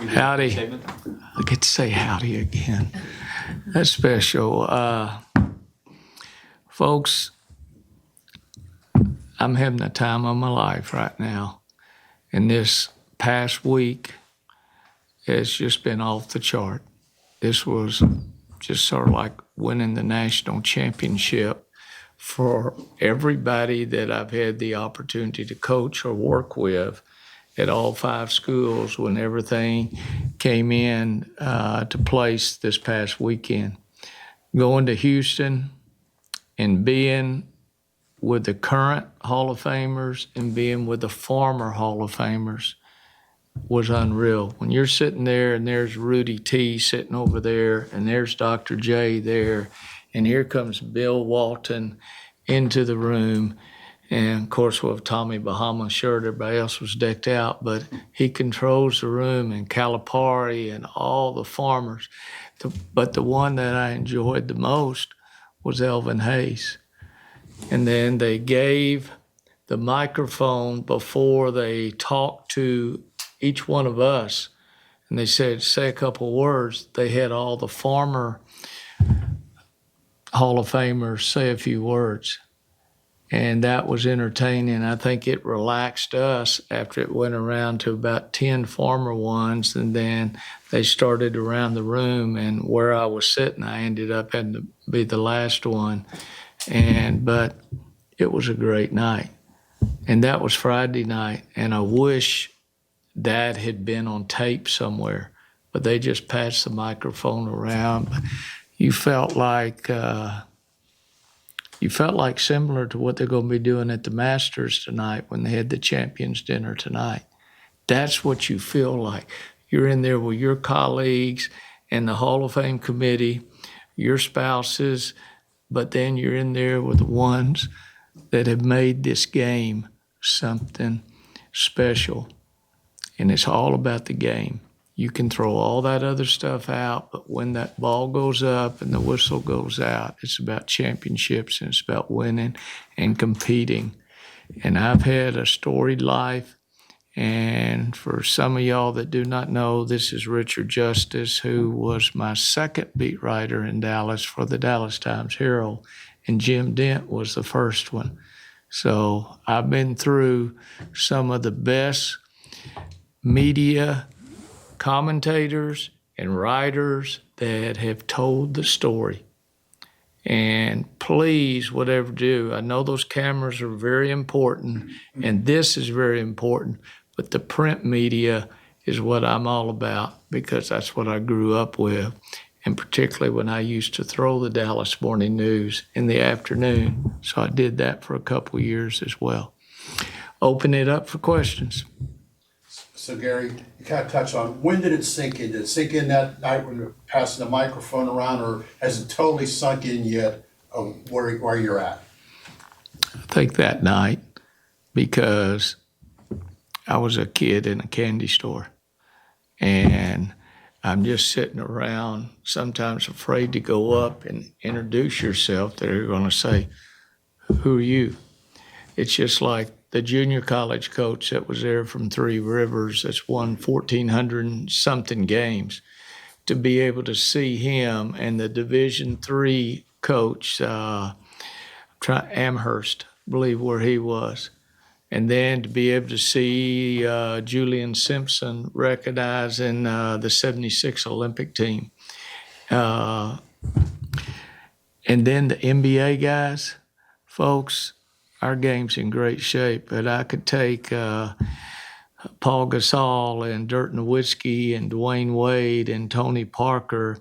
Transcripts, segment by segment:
Howdy. I get to say howdy again. That's special. Folks, I'm having the time of my life right now. And this past week has just been off the chart. This was just sort of like winning the national championship for everybody that I've had the opportunity to coach or work with at all 5 schools when everything came in to place this past weekend. Going to Houston and being with the current Hall of Famers and being with the former Hall of Famers was unreal. When you're sitting there and there's Rudy T sitting over there and there's Dr. J there and here comes Bill Walton into the room. And, of course, with Tommy Bahama shirt, everybody else was decked out, but he controls the room, and Calipari and all the farmers. But the one that I enjoyed the most was Elvin Hayes. And then they gave the microphone before they talked to each one of us, and they said, say a couple words. They had all the former Hall of Famers say a few words. And that was entertaining. I think it relaxed us after it went around to about 10 former ones. And then they started around the room. And where I was sitting, I ended up having to be the last one. But it was a great night. And that was Friday night. And I wish that had been on tape somewhere. But they just passed the microphone around. You felt like similar to what they're going to be doing at the Masters tonight when they had the Champions Dinner tonight. That's what you feel like. You're in there with your colleagues and the Hall of Fame committee, your spouses, but then you're in there with the ones that have made this game something special. And it's all about the game. You can throw all that other stuff out, but when that ball goes up and the whistle goes out, it's about championships and it's about winning and competing. And I've had a storied life. And for some of y'all that do not know, this is Richard Justice, who was my second beat writer in Dallas for the Dallas Times-Herald, and Jim Dent was the first one. So I've been through some of the best media commentators and writers that have told the story. And please, whatever do, I know those cameras are very important, and this is very important, but the print media is what I'm all about because that's what I grew up with, and particularly when I used to throw the Dallas Morning News in the afternoon. So I did that for a couple of years as well. Open it up for questions. So, Gary, you kind of touched on, when did it sink in? Did it sink in that night when you're passing the microphone around, or has it totally sunk in yet where you're at? I think that night, because I was a kid in a candy store, and I'm just sitting around, sometimes afraid to go up and introduce yourself. They're going to say, who are you? It's just like the junior college coach that was there from Three Rivers that's won 1,400 something games, to be able to see him, and the Division III coach, Amherst, I believe where he was. And then to be able to see Julian Simpson recognizing the 76 Olympic team. And then the NBA guys, folks, our game's in great shape, but I could take Paul Gasol and Dirk Nowitzki and Dwayne Wade and Tony Parker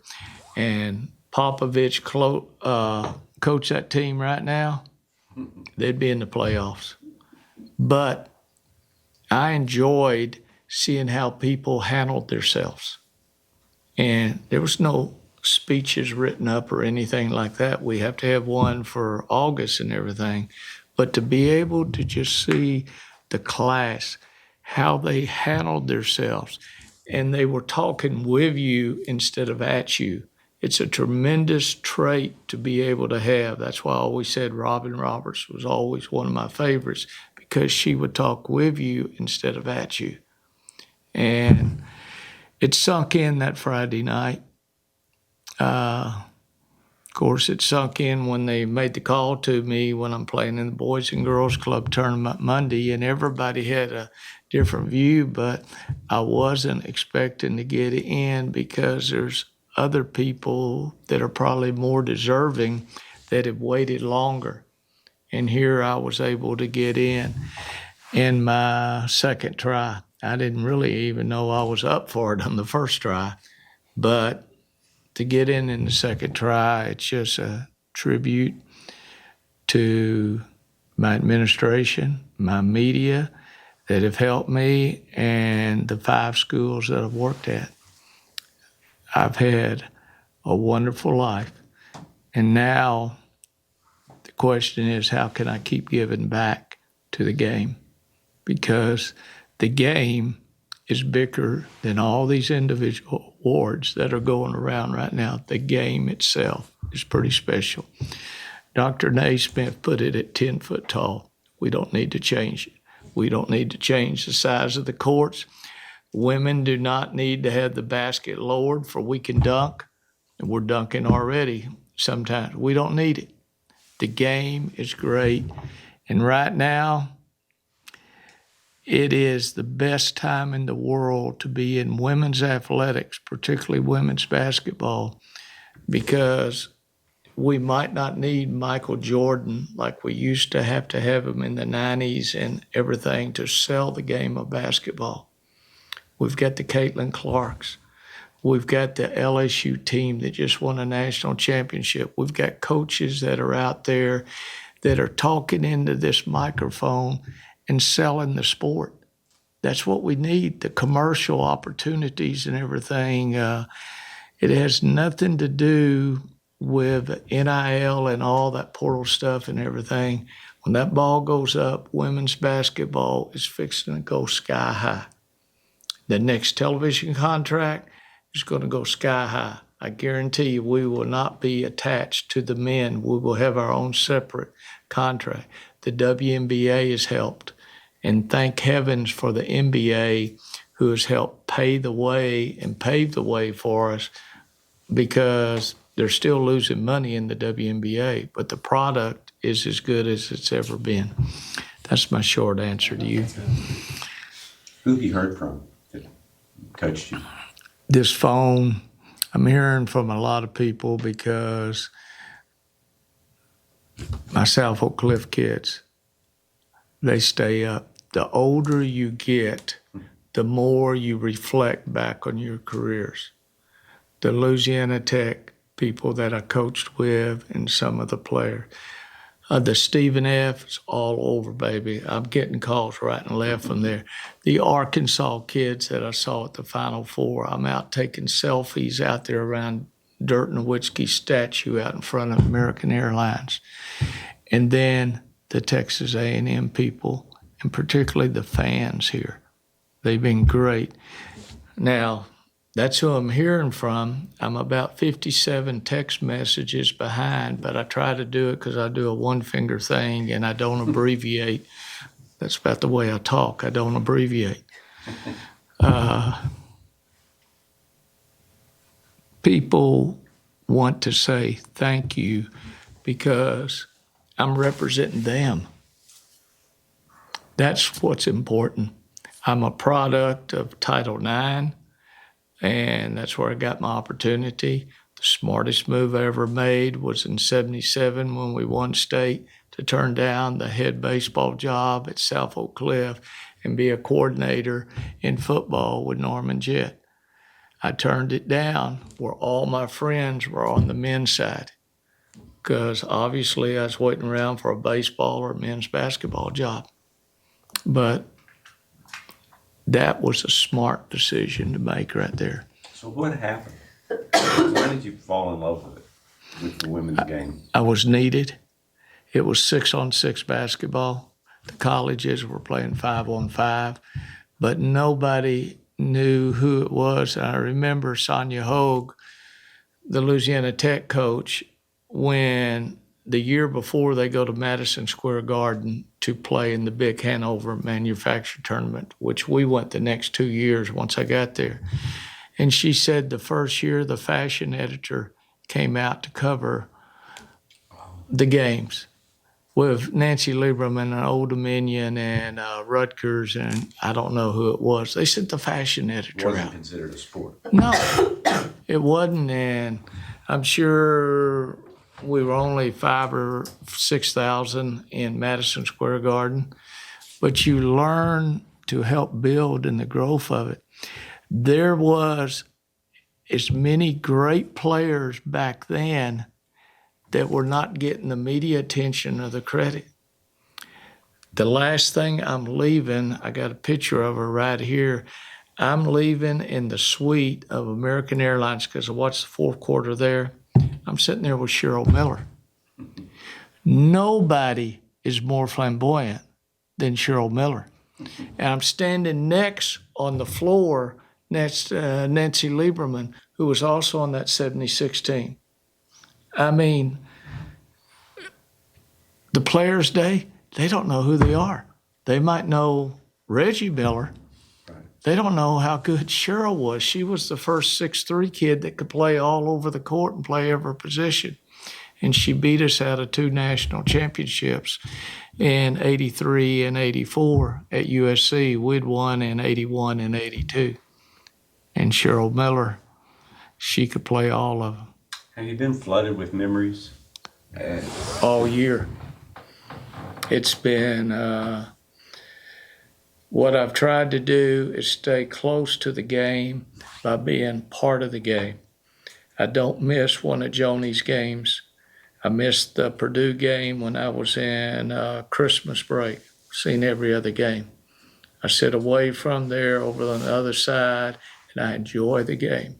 and Popovich coach that team right now, they'd be in the playoffs. But I enjoyed seeing how people handled themselves. And there was no speeches written up or anything like that. We have to have one for August and everything. But to be able to just see the class, how they handled themselves, and they were talking with you instead of at you. It's a tremendous trait to be able to have. That's why I always said Robin Roberts was always one of my favorites, because she would talk with you instead of at you. And It sunk in that Friday night. Of course, it sunk in when they made the call to me when I'm playing in the Boys and Girls Club tournament Monday, and everybody had a different view, but I wasn't expecting to get in because there's other people that are probably more deserving that have waited longer. And here I was able to get in my second try. I didn't really even know I was up for it on the first try, but to get in the second try, it's just a tribute to my administration, my media that have helped me, and the 5 schools that I've worked at. I've had a wonderful life. And now the question is, how can I keep giving back to the game? Because the game is bigger than all these individual awards that are going around right now. The game itself is pretty special. Dr. Naismith put it at 10 foot tall. We don't need to change it. We don't need to change the size of the courts. Women do not need to have the basket lowered for we can dunk, and we're dunking already sometimes. We don't need it. The game is great. And right now, it is the best time in the world to be in women's athletics, particularly women's basketball, because we might not need Michael Jordan like we used to have him in the 90s and everything to sell the game of basketball. We've got the Caitlin Clarks. We've got the LSU team that just won a national championship. We've got coaches that are out there that are talking into this microphone and selling the sport. That's what we need, the commercial opportunities and everything. It has nothing to do with NIL and all that portal stuff and everything. When that ball goes up, women's basketball is fixing to go sky high. The next television contract is going to go sky high. I guarantee you we will not be attached to the men. We will have our own separate contract. The WNBA has helped. And thank heavens for the NBA who has helped pay the way and pave the way for us, because they're still losing money in the WNBA, but the product is as good as it's ever been. That's my short answer to you. Who have you heard from that coached you? This phone, I'm hearing from a lot of people because my South Oak Cliff kids, they stay up. The older you get, the more you reflect back on your careers. The Louisiana Tech people that I coached with and some of the players. The Stephen F. is all over, baby. I'm getting calls right and left from there. The Arkansas kids that I saw at the Final Four, I'm out taking selfies out there around Dirk Nowitzki's statue out in front of American Airlines. And then the Texas A&M people, and particularly the fans here. They've been great. Now, that's who I'm hearing from. I'm about 57 text messages behind, but I try to do it because I do a one-finger thing and I don't abbreviate. That's about the way I talk. I don't abbreviate. People want to say thank you because I'm representing them. That's what's important. I'm a product of Title IX, and that's where I got my opportunity. The smartest move I ever made was in '77 when we won state to turn down the head baseball job at South Oak Cliff and be a coordinator in football with Norman Jett. I turned it down where all my friends were on the men's side because obviously I was waiting around for a baseball or men's basketball job. But that was a smart decision to make right there. So what happened? When did you fall in love with it, with the women's game? I was needed. It was 6-on-6 basketball. The colleges were playing 5-on-5, but nobody knew who it was. And I remember Sonia Hogue, the Louisiana Tech coach, when the year before they go to Madison Square Garden to play in the big Hanover Manufacturing Tournament, which we went the next 2 years once I got there. And she said the first year the fashion editor came out to cover the games with Nancy Lieberman and Old Dominion and Rutgers and I don't know who it was. They sent the fashion It editor wasn't out. considered a sport. No, it wasn't. And I'm sure we were only 5,000 or 6,000 in Madison Square Garden, but you learn to help build in the growth of it. There was as many great players back then that were not getting the media attention or the credit. The last thing I'm leaving, I got a picture of her right here. I'm leaving in the suite of American Airlines because I watched the fourth quarter there. I'm sitting there with Cheryl Miller. Nobody is more flamboyant than Cheryl Miller. And I'm standing next on the floor next to Nancy Lieberman, who was also on that 76 team. I mean, the Players' Day, they don't know who they are. They might know Reggie Miller. Right. They don't know how good Cheryl was. She was the first 6'3" kid that could play all over the court and play every position. And she beat us out of 2 national championships in 83 and 84 at USC. We'd won in 81 and 82. And Cheryl Miller, she could play all of them. Have you been flooded with memories? All year. It's been, what I've tried to do is stay close to the game by being part of the game. I don't miss one of Joni's games. I missed the Purdue game when I was in Christmas break, seen every other game. I sit away from there over on the other side, and I enjoy the game.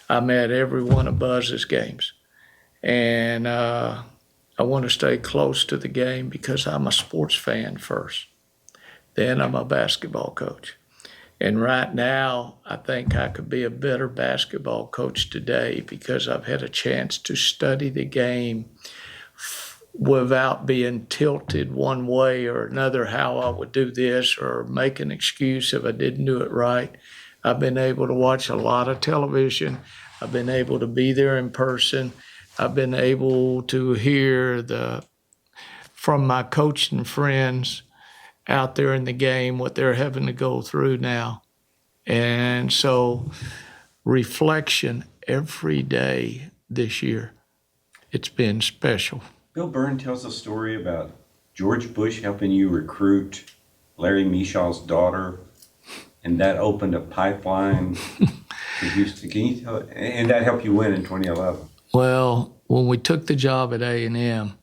I'm at every one of Buzz's games. And I want to stay close to the game because I'm a sports fan first. Then I'm a basketball coach. And right now, I think I could be a better basketball coach today because I've had a chance to study the game without being tilted one way or another, how I would do this or make an excuse if I didn't do it right. I've been able to watch a lot of television. I've been able to be there in person. I've been able to hear from my coaching friends out there in the game what they're having to go through now. And so reflection every day this year, it's been special. Bill Byrne tells a story about George Bush helping you recruit Larry Mishaw's daughter, and that opened a pipeline to Houston. Can you tell? And that helped you win in 2011. Well, when we took the job at A&M,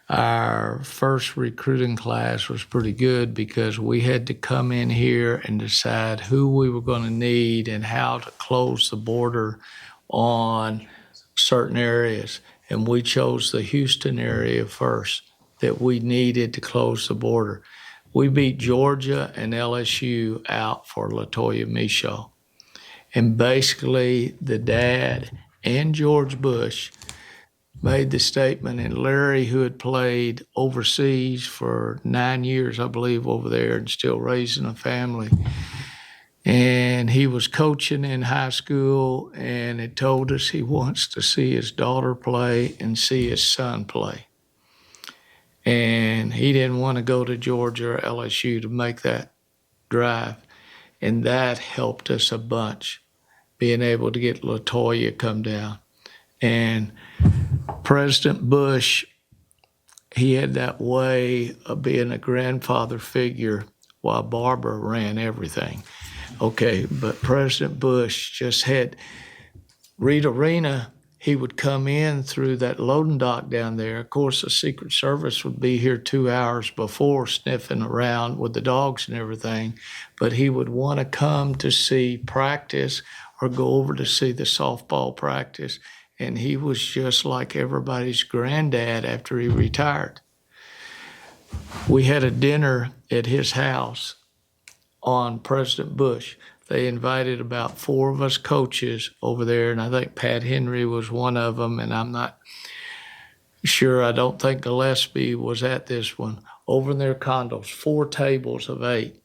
our first recruiting class was pretty good because we had to come in here and decide who we were going to need and how to close the border on certain areas. And we chose the Houston area first that we needed to close the border. We beat Georgia and LSU out for LaToya Mishaw. And basically the dad and George Bush made the statement, and Larry, who had played overseas for 9 years, I believe, over there and still raising a family, and he was coaching in high school and had told us he wants to see his daughter play and see his son play. And he didn't want to go to Georgia or LSU to make that drive. And that helped us a bunch, being able to get LaToya come down. And President Bush, he had that way of being a grandfather figure while Barbara ran everything. Okay, but President Bush just had Reed Arena. He would come in through that loading dock down there. Of course, the Secret Service would be here 2 hours before sniffing around with the dogs and everything, but he would want to come to see practice or go over to see the softball practice. And he was just like everybody's granddad after he retired. We had a dinner at his house on President Bush. They invited about 4 of us coaches over there, and I think Pat Henry was one of them, and I'm not sure. I don't think Gillespie was at this one. Over in their condos, 4 tables of 8.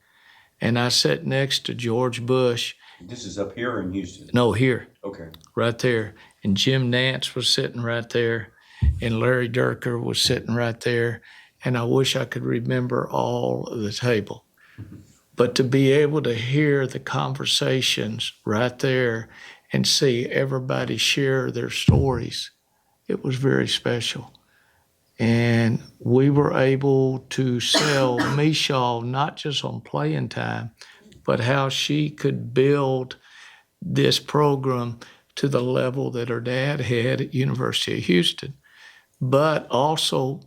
And I sat next to George Bush, This is up here in Houston? No, here, Okay. right there. And Jim Nance was sitting right there, and Larry Durker was sitting right there. And I wish I could remember all of the table. But to be able to hear the conversations right there and see everybody share their stories, it was very special. And we were able to sell Michal not just on playing time, but how she could build this program to the level that her dad had at University of Houston, but also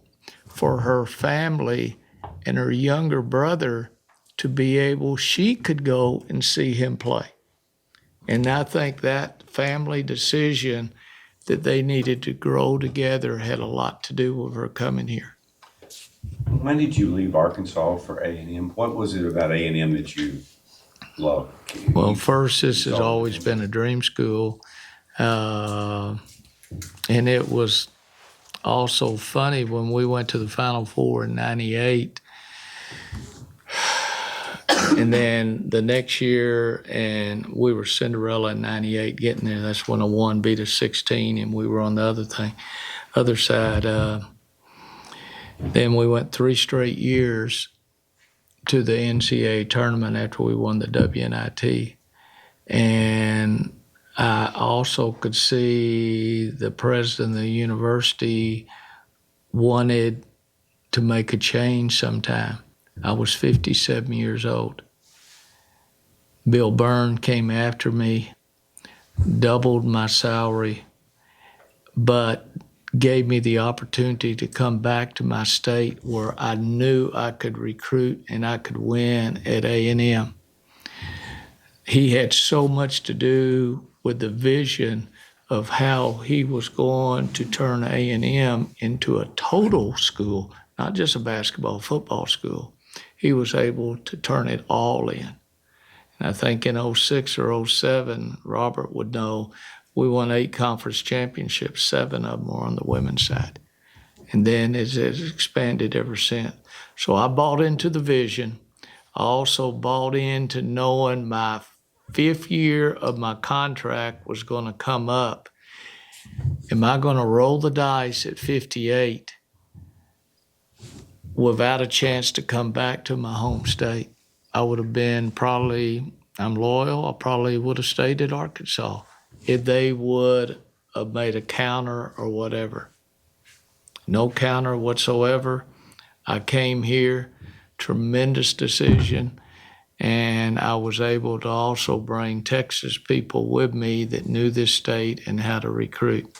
for her family and her younger brother to be able, she could go and see him play. And I think that family decision that they needed to grow together had a lot to do with her coming here. When did you leave Arkansas for A&M? What was it about A&M that you loved? Well, first, this has always been a dream school. And it was also funny when we went to the Final Four in '98. And then the next year, and we were Cinderella in '98 getting there. That's when a 1 beat a 16, and we were on the other side. Then we went 3 straight years to the NCAA tournament after we won the WNIT. And I also could see the president of the university wanted to make a change sometime. I was 57 years old. Bill Byrne came after me, doubled my salary, but gave me the opportunity to come back to my state where I knew I could recruit and I could win at A&M. He had so much to do with the vision of how he was going to turn A&M into a total school, not just a basketball, football school. He was able to turn it all in. And I think in '06 or '07, Robert would know, we won 8 conference championships, 7 of them were on the women's side. And then it's expanded ever since. So I bought into the vision. I also bought into knowing my 5th year of my contract was going to come up. Am I going to roll the dice at 58 without a chance to come back to my home state? I would have been probably, I'm loyal, I probably would have stayed at Arkansas if they would have made a counter or whatever. No counter whatsoever. I came here, tremendous decision, and I was able to also bring Texas people with me that knew this state and how to recruit.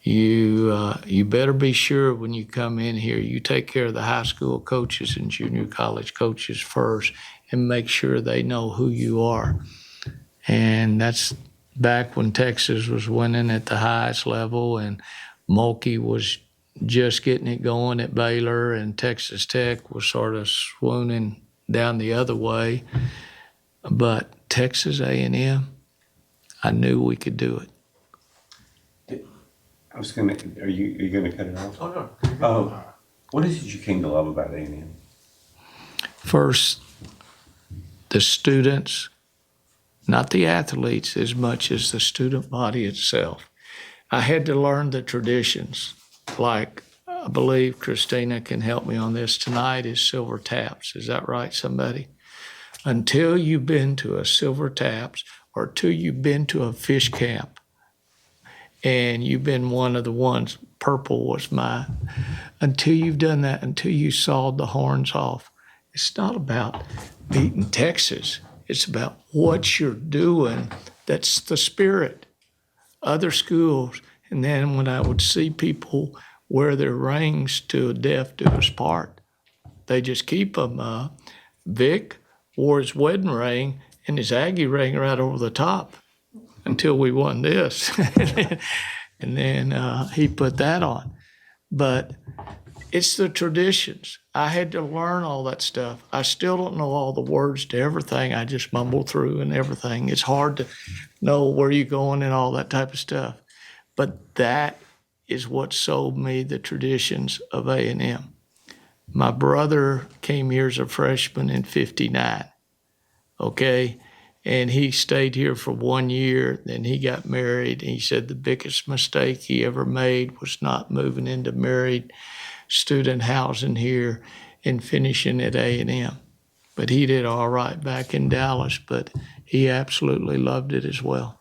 You better be sure when you come in here, you take care of the high school coaches and junior college coaches first and make sure they know who you are. And that's back when Texas was winning at the highest level and Mulkey was just getting it going at Baylor and Texas Tech was sort of swooning down the other way. But Texas A&M, I knew we could do it. I was gonna. Are you gonna cut it off? Oh, no. What is it you came to love about A&M? First, the students, not the athletes as much as the student body itself. I had to learn the traditions. Like, I believe Christina can help me on this tonight, is Silver Taps. Is that right, somebody? Until you've been to a Silver Taps or until you've been to a fish camp, and you've been one of the ones, purple was mine, until you've done that, until you sawed the horns off, it's not about beating Texas. It's about what you're doing. That's the spirit. Other schools, and then when I would see people wear their rings to a death do us part, they just keep them. Vic wore his wedding ring and his Aggie ring right over the top until we won this. and then he put that on. But it's the traditions. I had to learn all that stuff. I still don't know all the words to everything. I just mumble through and everything. It's hard to know where you're going and all that type of stuff. But that is what sold me the traditions of A&M. My brother came here as a freshman in '59, okay? And he stayed here for 1 year, then he got married. And he said the biggest mistake he ever made was not moving into married student housing here and finishing at A&M. But he did all right back in Dallas, but he absolutely loved it as well.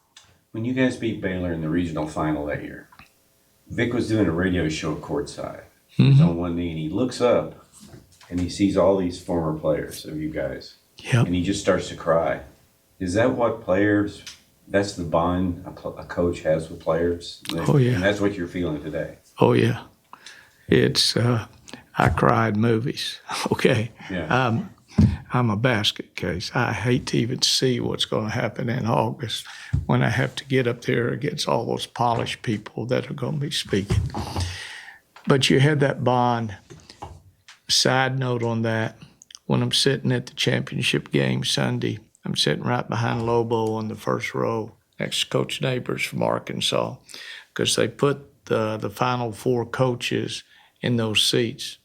When you guys beat Baylor in the regional final that year, Vic was doing a radio show courtside. He was on one knee and he looks up and he sees all these former players of you guys. Yep. And he just starts to cry. Is that what players, that's the bond a coach has with players? Oh, yeah. And that's what you're feeling today? Oh, yeah. It's, I cried movies, okay? Yeah. I'm a basket case. I hate to even see what's going to happen in August when I have to get up there against all those polished people that are going to be speaking. But you had that bond. Side note on that, when I'm sitting at the championship game Sunday, I'm sitting right behind Lobo on the first row next to Coach Neighbors from Arkansas, because they put the Final Four coaches in those seats.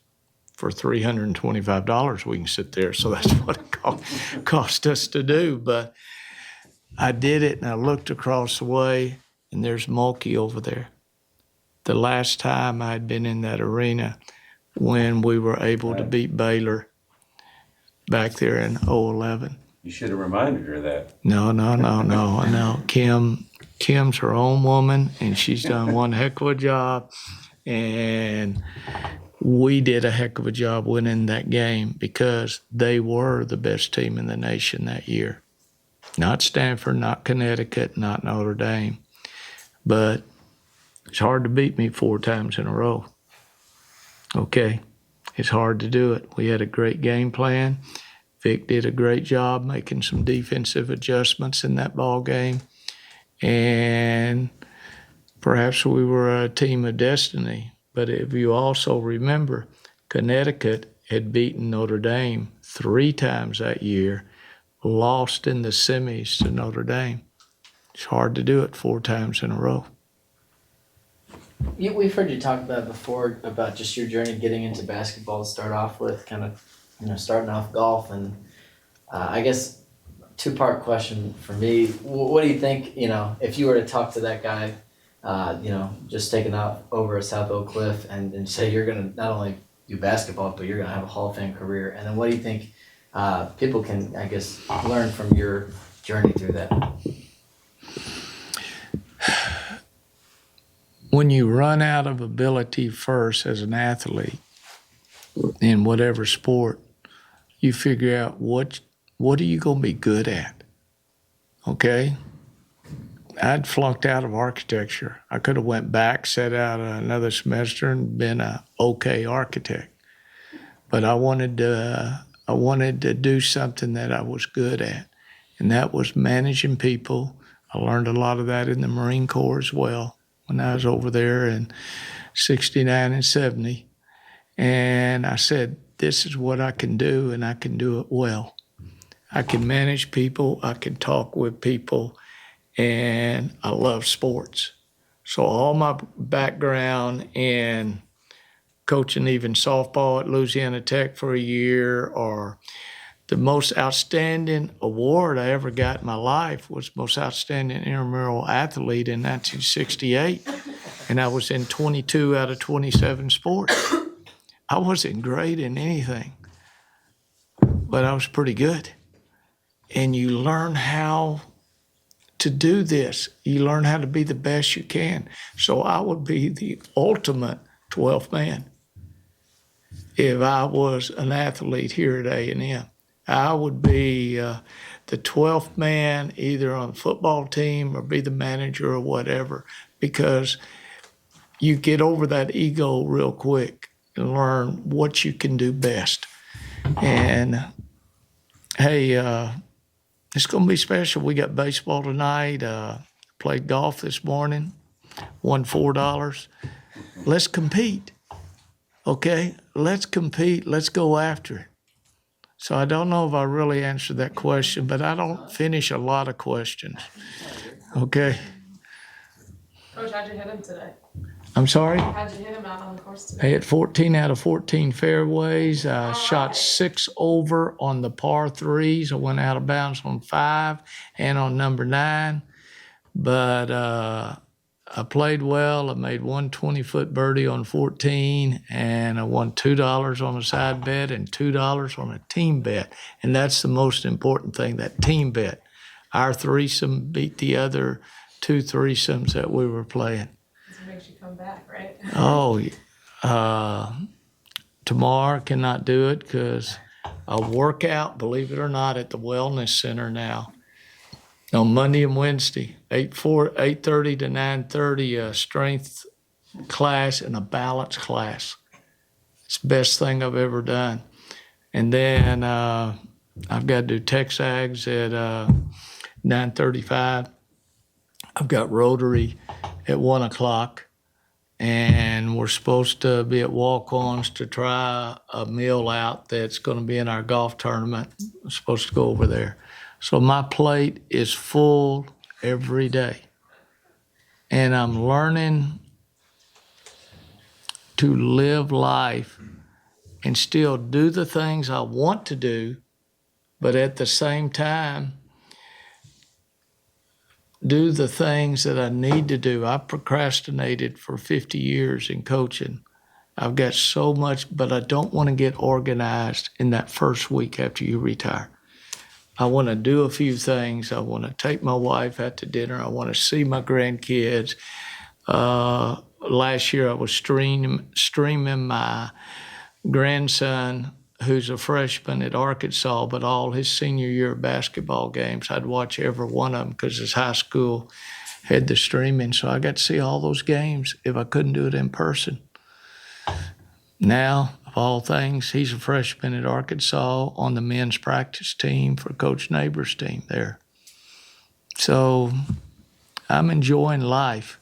For $325, we can sit there. So that's what it cost us to do. But I did it, and I looked across the way, and there's Mulkey over there. The last time I'd been in that arena when we were able to beat Baylor back there in 2011. You should have reminded her of that. No. Kim's her own woman, and she's done one heck of a job. And we did a heck of a job winning that game because they were the best team in the nation that year. Not Stanford, not Connecticut, not Notre Dame. But it's hard to beat me 4 times in a row. Okay, it's hard to do it. We had a great game plan. Vic did a great job making some defensive adjustments in that ball game. And perhaps we were a team of destiny. But if you also remember, Connecticut had beaten Notre Dame 3 times that year, lost in the semis to Notre Dame. It's hard to do it 4 times in a row. Yeah, we've heard you talk about before about just your journey getting into basketball to start off with, kind of, starting off golf. And I guess 2-part question for me. What do you think, if you were to talk to that guy, just taking out over a South Oak Cliff and say you're going to not only do basketball, but you're going to have a Hall of Fame career. And then what do you think people can, I guess, learn from your journey through that? When you run out of ability first as an athlete in whatever sport, you figure out what are you going to be good at, okay? I'd flunked out of architecture. I could have went back, sat out another semester, and been a okay architect. But I wanted to do something that I was good at, and that was managing people. I learned a lot of that in the Marine Corps as well when I was over there in 69 and 70. And I said, this is what I can do, and I can do it well. I can manage people. I can talk with people. And I love sports. So all my background in coaching even softball at Louisiana Tech for a year, or the most outstanding award I ever got in my life was most outstanding intramural athlete in 1968. And I was in 22 out of 27 sports. I wasn't great in anything, but I was pretty good. And you learn how to do this. You learn how to be the best you can. So I would be the ultimate 12th man if I was an athlete here at A&M. I would be the 12th man either on the football team or be the manager or whatever, because you get over that ego real quick and learn what you can do best. And hey, it's going to be special. We got baseball tonight, played golf this morning, won $4. Let's compete, okay? Let's compete. Let's go after it. So I don't know if I really answered that question, but I don't finish a lot of questions, okay? Coach, how'd you hit him today? I'm sorry? How'd you hit him out on the course I today? hit 14 out of 14 fairways. I shot 6 over on the par threes. I went out of bounds on 5 and on number 9. But I played well. I made one 20-foot birdie on 14, and I won $2 on a side bet and $2 on a team bet. And that's the most important thing, that team bet. Our threesome beat the other 2 threesomes that we were playing. This makes you come back, right? Oh, tomorrow I cannot do it because I work out, believe it or not, at the Wellness Center now. On Monday and Wednesday, 8:30 to 9:30, a strength class and a balance class. It's the best thing I've ever done. And then I've got to do Texags at 9:35. I've got Rotary at 1 o'clock. And we're supposed to be at walk-ons to try a meal out that's going to be in our golf tournament. I'm supposed to go over there. So my plate is full every day. And I'm learning to live life and still do the things I want to do, but at the same time, do the things that I need to do. I procrastinated for 50 years in coaching. I've got so much, but I don't want to get organized in that first week after you retire. I want to do a few things. I want to take my wife out to dinner. I want to see my grandkids. Last year I was streaming my grandson, who's a freshman at Arkansas, but all his senior year basketball games, I'd watch every one of them because his high school had the streaming. So I got to see all those games if I couldn't do it in person. Now, of all things, he's a freshman at Arkansas on the men's practice team for Coach Neighbor's team there. So I'm enjoying life,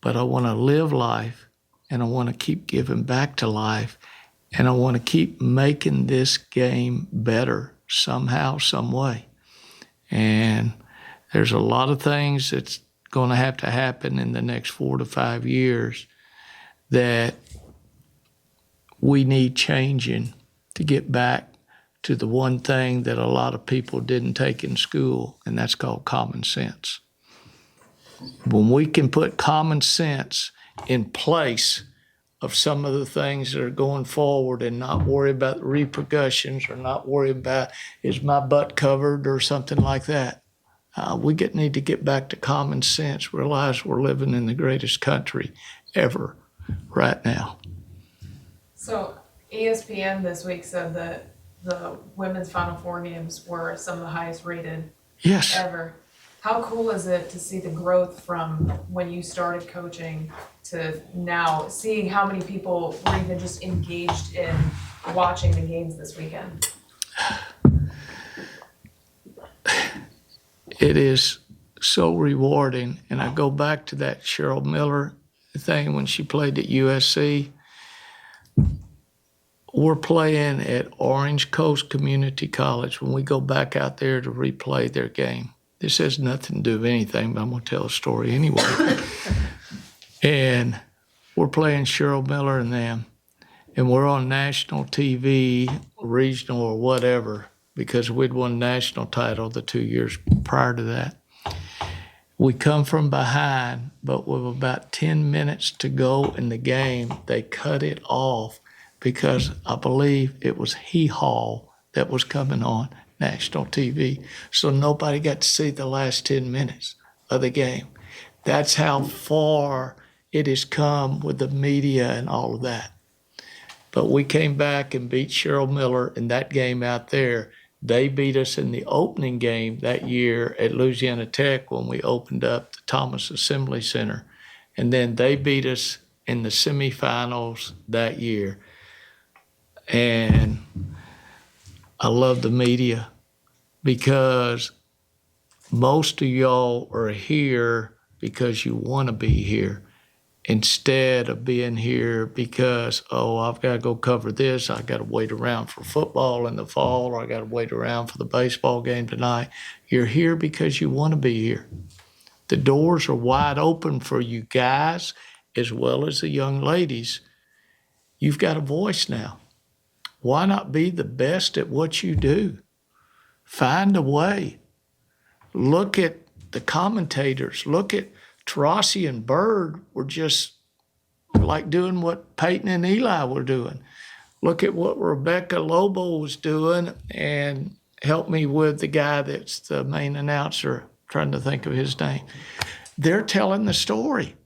but I want to live life, and I want to keep giving back to life, and I want to keep making this game better somehow, some way. And there's a lot of things that's going to have to happen in the next 4 to 5 years that we need changing to get back to the one thing that a lot of people didn't take in school, and that's called common sense. When we can put common sense in place of some of the things that are going forward and not worry about the repercussions or not worry about, is my butt covered or something like that. We need to get back to common sense, realize we're living in the greatest country ever right now. So ESPN this week said that the women's Final Four games were some of the highest rated Yes. ever. How cool is it to see the growth from when you started coaching to now, seeing how many people were even just engaged in watching the games this weekend? It is so rewarding. And I go back to that Cheryl Miller thing when she played at USC. We're playing at Orange Coast Community College when we go back out there to replay their game. This has nothing to do with anything, but I'm going to tell a story anyway. And we're playing Cheryl Miller and them, and we're on national TV, regional or whatever, because we'd won national title the 2 years prior to that. We come from behind, but with about 10 minutes to go in the game, they cut it off because I believe it was Hee Haw that was coming on national TV. So nobody got to see the last 10 minutes of the game. That's how far it has come with the media and all of that. But we came back and beat Cheryl Miller in that game out there. They beat us in the opening game that year at Louisiana Tech when we opened up the Thomas Assembly Center. And then they beat us in the semifinals that year. And I love the media because most of y'all are here because you want to be here instead of being here because, oh, I've got to go cover this. I got to wait around for football in the fall, or I got to wait around for the baseball game tonight. You're here because you want to be here. The doors are wide open for you guys as well as the young ladies, you've got a voice now. Why not be the best at what you do? Find a way. Look at the commentators. Look at Tarasi and Bird were just like doing what Peyton and Eli were doing. Look at what Rebecca Lobo was doing, and help me with the guy that's the main announcer, trying to think of his name. They're telling the story.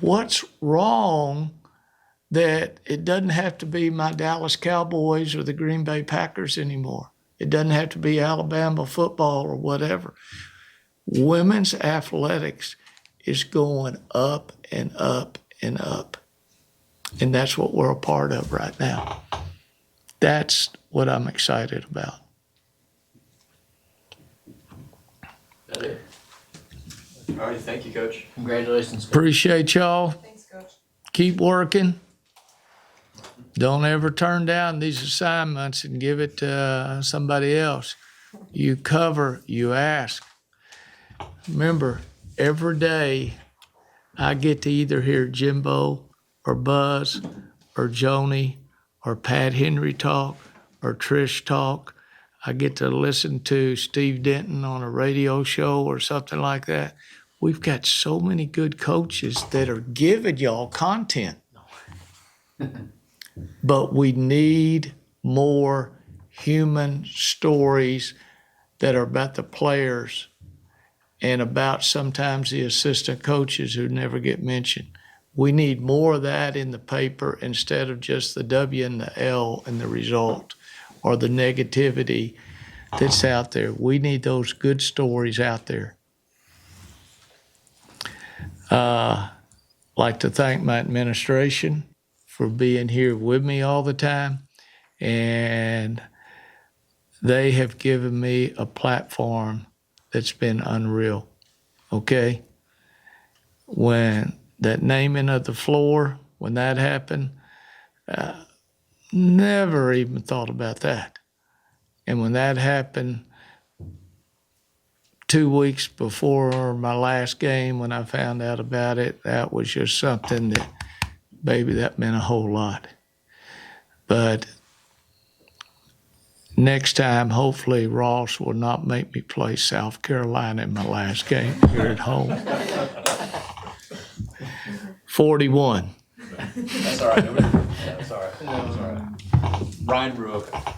What's wrong that it doesn't have to be my Dallas Cowboys or the Green Bay Packers anymore? It doesn't have to be Alabama football or whatever. Women's athletics is going up and up and up. And that's what we're a part of right now. That's what I'm excited about. That it? All right, thank you, Coach. Congratulations. Coach. Appreciate y'all. Thanks, Coach. Keep working. Don't ever turn down these assignments and give it to somebody else. You cover, you ask. Remember, every day I get to either hear Jimbo or Buzz or Joni or Pat Henry talk or Trish talk. I get to listen to Steve Denton on a radio show or something like that. We've got so many good coaches that are giving y'all content. But we need more human stories that are about the players and about sometimes the assistant coaches who never get mentioned. We need more of that in the paper instead of just the W and the L and the result or the negativity that's out there. We need those good stories out there. Like to thank my administration for being here with me all the time, and they have given me a platform that's been unreal, okay? When that naming of the floor, when that happened, never even thought about that. And when that happened 2 weeks before my last game, when I found out about it, that was just something that, baby, that meant a whole lot. But next time, hopefully, Ross will not make me play South Carolina in my last game here at home. 41. That's all right. That's all right. That's all right. Ryan Ruoka.